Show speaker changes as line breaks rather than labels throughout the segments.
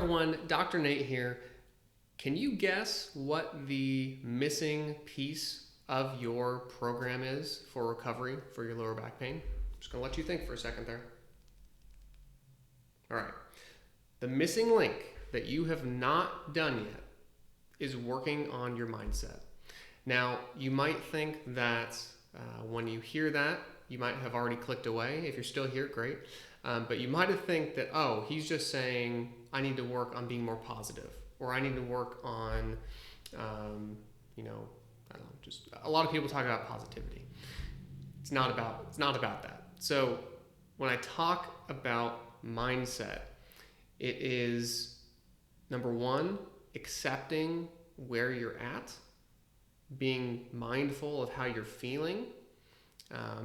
everyone, Dr. Nate here. Can you guess what the missing piece of your program is for recovery for your lower back pain? I'm just going to let you think for a second there. All right. The missing link that you have not done yet is working on your mindset. Now, you might think that when you hear that, you might have already clicked away. If you're still here, great. But you might have think that, oh, he's just saying, I need to work on being more positive, or I need to work on, I don't know, just a lot of people talk about positivity. It's not about that. So when I talk about mindset, it is, number one, accepting where you're at, being mindful of how you're feeling,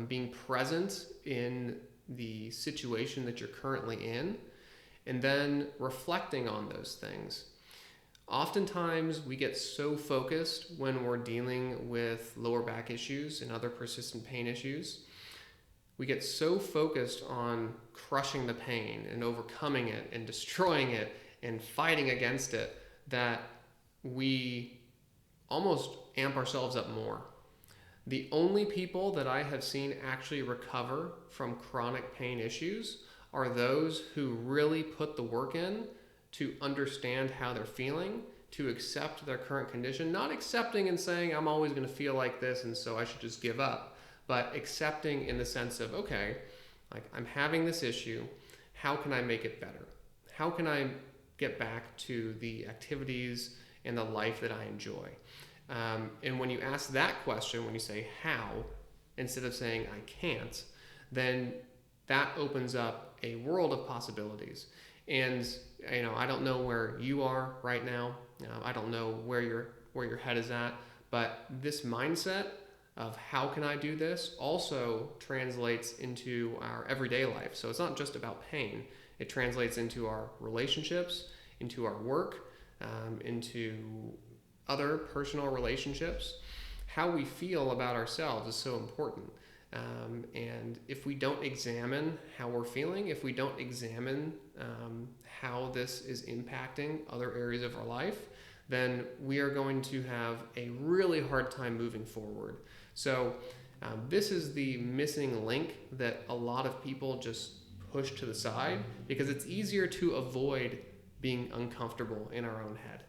being present in the situation that you're currently in, and then reflecting on those things. Oftentimes, we get so focused when we're dealing with lower back issues and other persistent pain issues. We get so focused on crushing the pain and overcoming it and destroying it and fighting against it that we almost amp ourselves up more. The only people that I have seen actually recover from chronic pain issues are those who really put the work in to understand how they're feeling, to accept their current condition, not accepting and saying, I'm always going to feel like this and so I should just give up, but accepting in the sense of, okay, like I'm having this issue, how can I make it better? How can I get back to the activities and the life that I enjoy? And when you ask that question, when you say how, instead of saying I can't, then that opens up a world of possibilities. And I don't know where you are right now. I don't know where your head is at, but this mindset of how can I do this also translates into our everyday life. So it's not just about pain. It translates into our relationships, into our work, into other personal relationships. How we feel about ourselves is so important. And if we don't examine how we're feeling, if we don't examine how this is impacting other areas of our life, then we are going to have a really hard time moving forward. So this is the missing link that a lot of people just push to the side because it's easier to avoid being uncomfortable in our own head.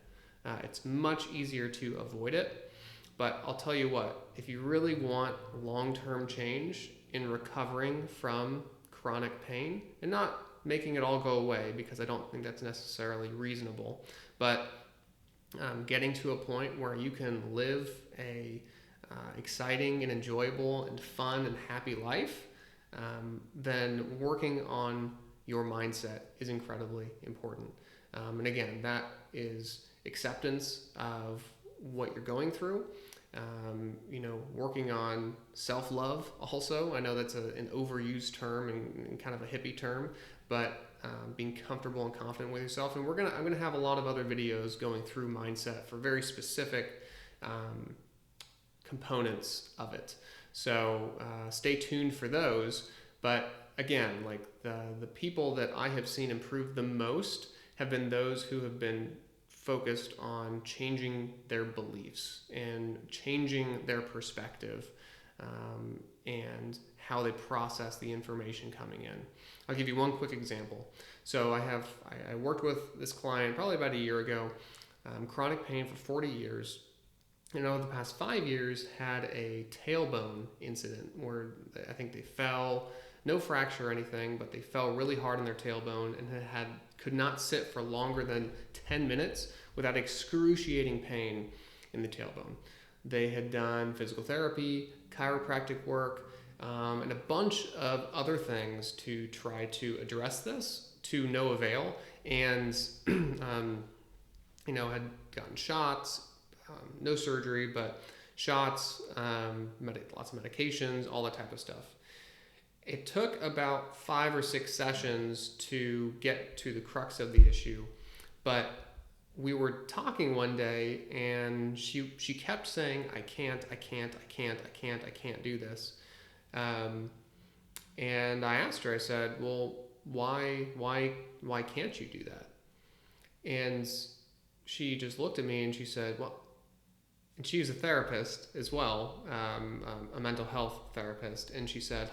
It's much easier to avoid it, but I'll tell you what, if you really want long-term change in recovering from chronic pain, and not making it all go away because I don't think that's necessarily reasonable, but getting to a point where you can live a exciting and enjoyable and fun and happy life, then working on your mindset is incredibly important. And again, that is acceptance of what you're going through, working on self-love also. I know that's an overused term and kind of a hippie term, but being comfortable and confident with yourself. And I'm gonna have a lot of other videos going through mindset for very specific components of it. So stay tuned for those. But again, like the people that I have seen improve the most have been those who have been focused on changing their beliefs and changing their perspective and how they process the information coming in. I'll give you one quick example. So I worked with this client probably about a year ago, chronic pain for 40 years. Over the past 5 years had a tailbone incident where I think they fell, no fracture or anything, but they fell really hard on their tailbone and could not sit for longer than 10 minutes without excruciating pain in the tailbone. They had done physical therapy, chiropractic work, and a bunch of other things to try to address this to no avail, and had gotten shots, no surgery, but shots, lots of medications, all that type of stuff. It took about 5 or 6 sessions to get to the crux of the issue, but we were talking one day and she kept saying, I can't do this. And I asked her, I said, well, why can't you do that? And she just looked at me and she said, well, and she was a therapist as well, a mental health therapist. And she said,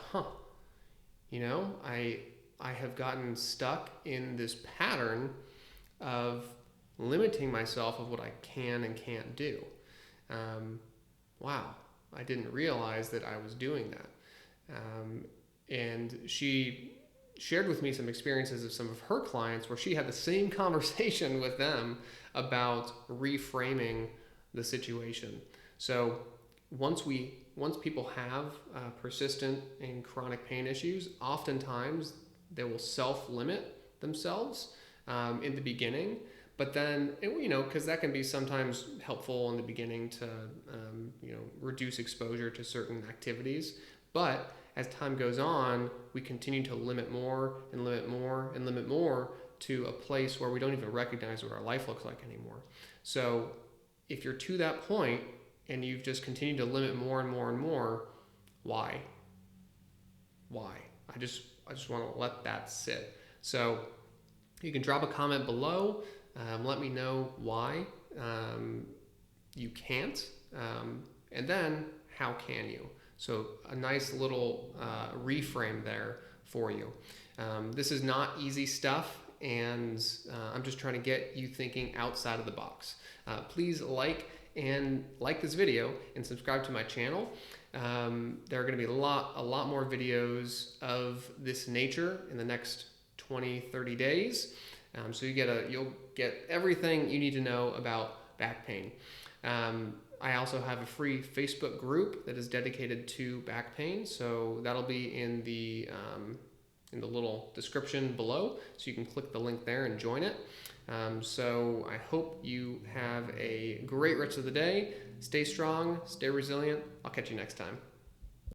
I have gotten stuck in this pattern of limiting myself of what I can and can't do. Wow, I didn't realize that I was doing that. And she shared with me some experiences of some of her clients where she had the same conversation with them about reframing the situation. So once people have persistent and chronic pain issues, oftentimes they will self-limit themselves in the beginning. But then, because that can be sometimes helpful in the beginning to, reduce exposure to certain activities. But as time goes on, we continue to limit more and limit more and limit more to a place where we don't even recognize what our life looks like anymore. So if you're to that point and you've just continued to limit more and more and more, why? I just want to let that sit. So you can drop a comment below. Let me know why you can't, and then how can you? So a nice little reframe there for you. This is not easy stuff, and I'm just trying to get you thinking outside of the box. Please like this video and subscribe to my channel. There are going to be a lot more videos of this nature in the next 20-30 days. So you'll get everything you need to know about back pain. I also have a free Facebook group that is dedicated to back pain, so that'll be in the little description below, so you can click the link there and join it. So I hope you have a great rest of the day. Stay strong, stay resilient. I'll catch you next time.